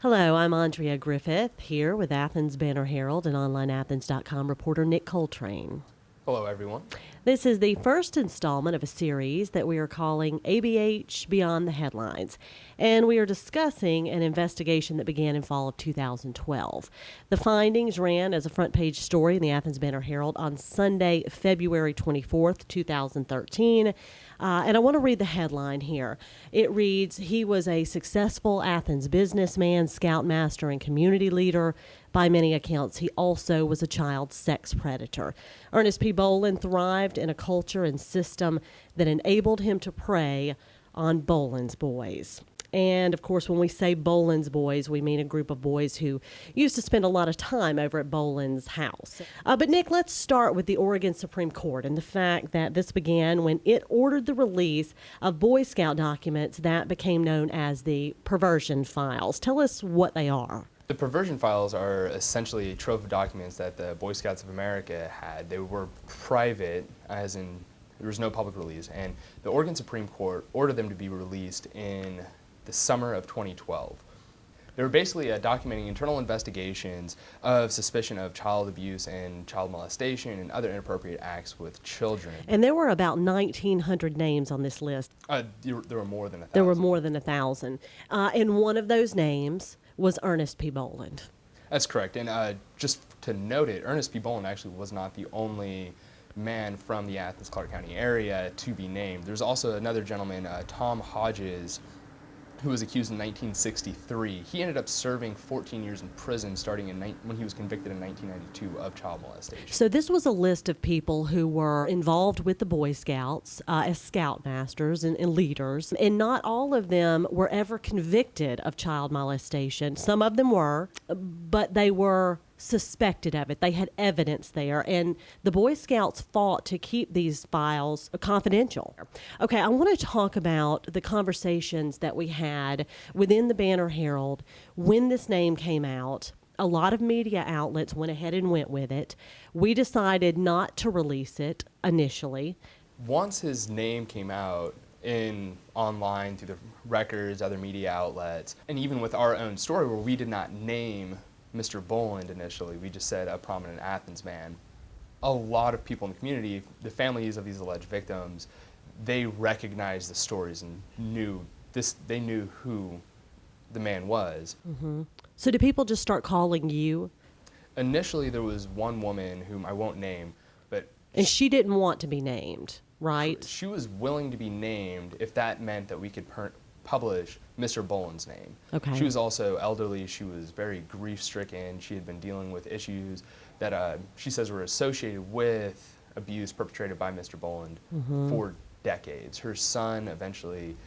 Hello, I'm Andrea Griffith here with Athens Banner Herald and OnlineAthens.com reporter Nick Coltrain. Hello, everyone. This is the first installment of a series that we are calling ABH Beyond the Headlines, and we are discussing an investigation that began in fall of 2012. The findings ran as a front page story in the Athens Banner Herald on Sunday, February 24th, 2013. And I want to read the headline here. It reads, "He was a successful Athens businessman, scoutmaster, and community leader. By many accounts, he also was a child sex predator. Ernest P. Boland thrived in a culture and system that enabled him to prey on Boland's boys." And, of course, when we say Boland's boys, we mean a group of boys who used to spend a lot of time over at Boland's house. But, Nick, let's start with the Oregon Supreme Court and the fact that this began when it ordered the release of Boy Scout documents that became known as the perversion files. Tell us what they are. The perversion files are essentially a trove of documents that the Boy Scouts of America had. They were private, as in there was no public release, and the Oregon Supreme Court ordered them to be released in the summer of 2012. They were basically documenting internal investigations of suspicion of child abuse and child molestation and other inappropriate acts with children. And there were about 1,900 names on this list. There were more than 1,000. There were more than 1,000. And one of those names was Ernest P. Boland. That's correct. And just to note it, Ernest P. Boland actually was not the only man from the Athens-Clarke County area to be named. There's also another gentleman, Tom Hodges, who was accused in 1963. He ended up serving 14 years in prison starting when he was convicted in 1992 of child molestation. So this was a list of people who were involved with the Boy Scouts as scoutmasters and leaders, and not all of them were ever convicted of child molestation. Some of them were, but they were suspected of it. They had evidence there, and the Boy Scouts fought to keep these files confidential. Okay, I want to talk about the conversations that we had within the Banner Herald when this name came out. A lot of media outlets went ahead and went with it. We decided not to release it initially. Once his name came out online through the records, other media outlets, and even with our own story where we did not name Mr. Boland initially, we just said a prominent Athens man. A lot of people in the community, the families of these alleged victims, they recognized the stories and they knew who the man was. Mm-hmm. So did people just start calling you? Initially, there was one woman whom I won't name, and she didn't want to be named, right? She was willing to be named if that meant that we could publish Mr. Boland's name. Okay. She was also elderly. She was very grief-stricken. She had been dealing with issues that she says were associated with abuse perpetrated by Mr. Boland for decades. Her son eventually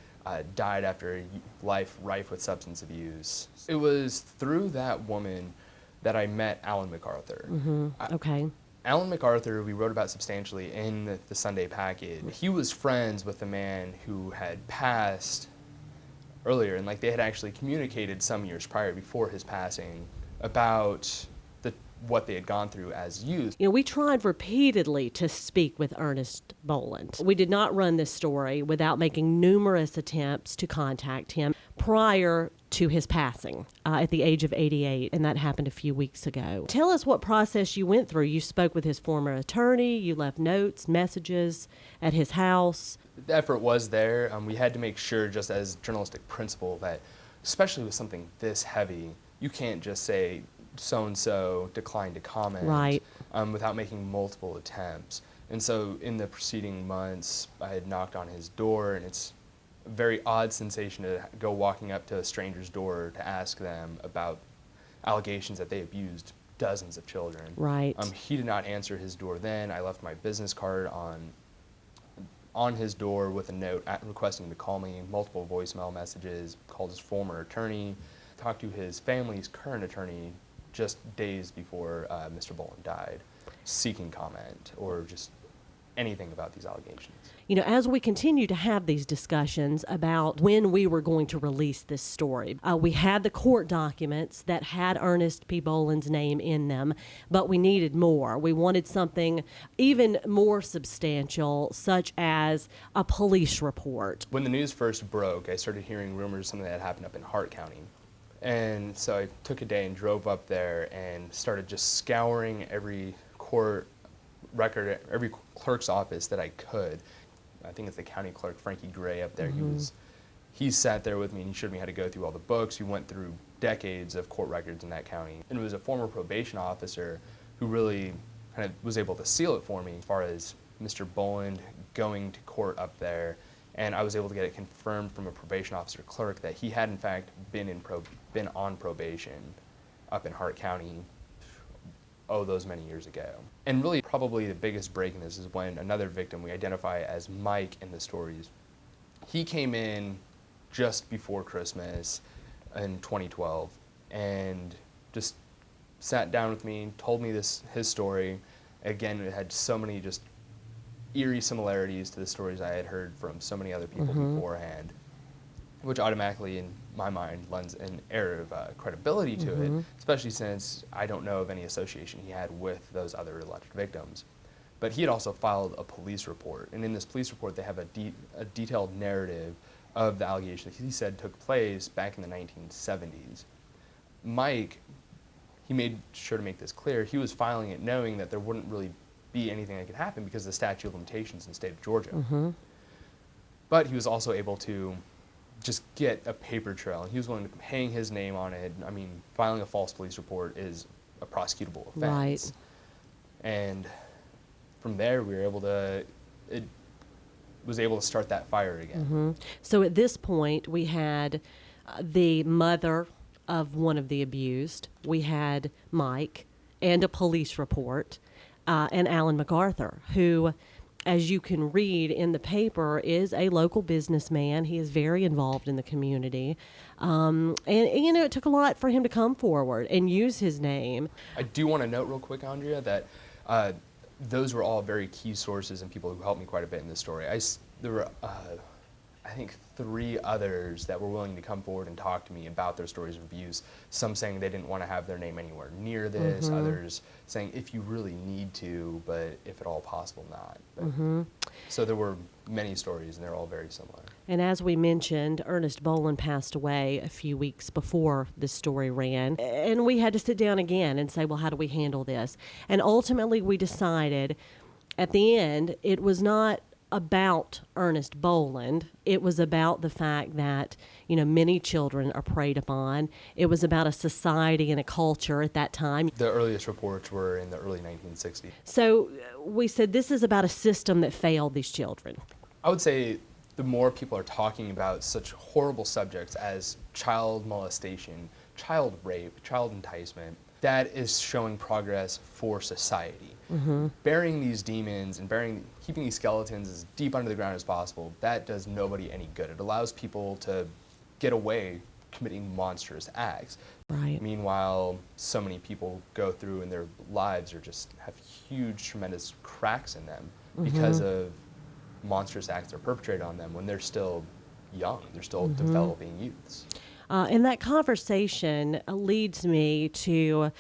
died after a life rife with substance abuse. It was through that woman that I met Alan MacArthur. Okay. Alan MacArthur, we wrote about substantially in the Sunday package. He was friends with the man who had passed earlier, and they had actually communicated some years prior, before his passing, about what they had gone through as youth. You know, we tried repeatedly to speak with Ernest Boland. We did not run this story without making numerous attempts to contact him prior to his passing at the age of 88, and that happened a few weeks ago. Tell us what process you went through. You spoke with his former attorney, you left notes, messages at his house. The effort was there. We had to make sure, just as journalistic principle, that especially with something this heavy, you can't just say so-and-so declined to comment, right, without making multiple attempts. And so in the preceding months, I had knocked on his door, and it's a very odd sensation to go walking up to a stranger's door to ask them about allegations that they abused dozens of children. Right. He did not answer his door then. I left my business card on his door with a note requesting to call me, multiple voicemail messages, called his former attorney, talked to his family's current attorney just days before Mr. Boland died, seeking comment or just anything about these allegations. You know, as we continue to have these discussions about when we were going to release this story, we had the court documents that had Ernest P. Boland's name in them, but we needed more. We wanted something even more substantial, such as a police report. When the news first broke, I started hearing rumors of something that had happened up in Hart County. And so I took a day and drove up there and started just scouring every court record, every clerk's office that I could. I think it's the county clerk, Frankie Gray, up there. He sat there with me and he showed me how to go through all the books. We went through decades of court records in that county. And it was a former probation officer who really kind of was able to seal it for me as far as Mr. Boland going to court up there. And I was able to get it confirmed from a probation officer clerk that he had in fact been on probation up in Hart County those many years ago. And really probably the biggest break in this is when another victim we identify as Mike in the stories, he came in just before Christmas in 2012 and just sat down with me, told me his story. Again, it had so many just eerie similarities to the stories I had heard from so many other people beforehand, which automatically in my mind lends an air of credibility to it, especially since I don't know of any association he had with those other alleged victims. But he had also filed a police report, and in this police report they have a detailed narrative of the allegations that he said took place back in the 1970s. Mike, he made sure to make this clear, he was filing it knowing that there wouldn't really be anything that could happen because of the statute of limitations in the state of Georgia. But he was also able to just get a paper trail, and he was willing to hang his name on it. I mean, filing a false police report is a prosecutable offense. Right. And from there, it was able to start that fire again. So at this point, we had the mother of one of the abused, we had Mike, and a police report, and Alan MacArthur, who, as you can read in the paper, is a local businessman. He is very involved in the community. And, you know, it took a lot for him to come forward and use his name. I do want to note real quick, Andrea, that those were all very key sources and people who helped me quite a bit in this story. There were, I think, 3 others that were willing to come forward and talk to me about their stories of abuse, some saying they didn't want to have their name anywhere near this, others saying if you really need to, but if at all possible, not. But, so there were many stories, and they're all very similar. And as we mentioned, Ernest Boland passed away a few weeks before this story ran. And we had to sit down again and say, well, how do we handle this? And ultimately we decided at the end it was not about Ernest Boland. It was about the fact that, you know, many children are preyed upon. It was about a society and a culture at that time. The earliest reports were in the early 1960s. So we said this is about a system that failed these children. I would say the more people are talking about such horrible subjects as child molestation, child rape, child enticement, that is showing progress for society. Burying these demons and keeping these skeletons as deep under the ground as possible, that does nobody any good. It allows people to get away committing monstrous acts. Right. Meanwhile, so many people go through and their lives have huge, tremendous cracks in them because of monstrous acts that are perpetrated on them when they're still young, they're still developing youths. And that conversation leads me to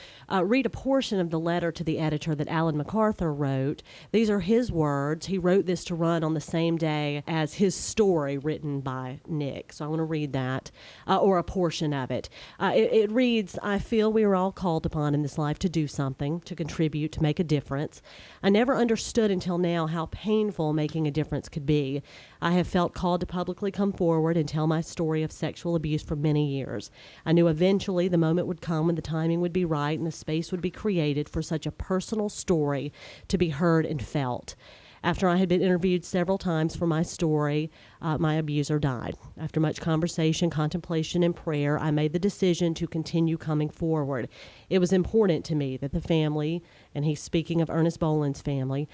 read a portion of the letter to the editor that Alan MacArthur wrote. These are his words. He wrote this to run on the same day as his story written by Nick. So I want to read that, or a portion of it. It reads, I feel we are all called upon in this life to do something, to contribute, to make a difference. I never understood until now how painful making a difference could be. I have felt called to publicly come forward and tell my story of sexual abuse for many years. I knew eventually the moment would come when the timing would be right and the space would be created for such a personal story to be heard and felt. After I had been interviewed several times for my story, my abuser died. After much conversation, contemplation, and prayer, I made the decision to continue coming forward. It was important to me that the family, and he's speaking of Ernest Boland's family,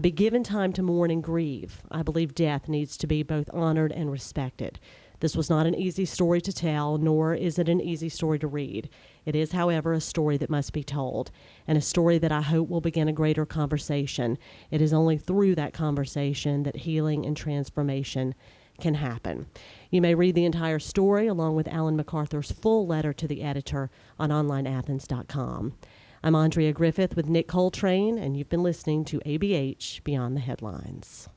be given time to mourn and grieve. I believe death needs to be both honored and respected. This was not an easy story to tell, nor is it an easy story to read. It is, however, a story that must be told, and a story that I hope will begin a greater conversation. It is only through that conversation that healing and transformation can happen. You may read the entire story along with Alan MacArthur's full letter to the editor on onlineathens.com. I'm Andrea Griffith with Nick Coltrain, and you've been listening to ABH Beyond the Headlines.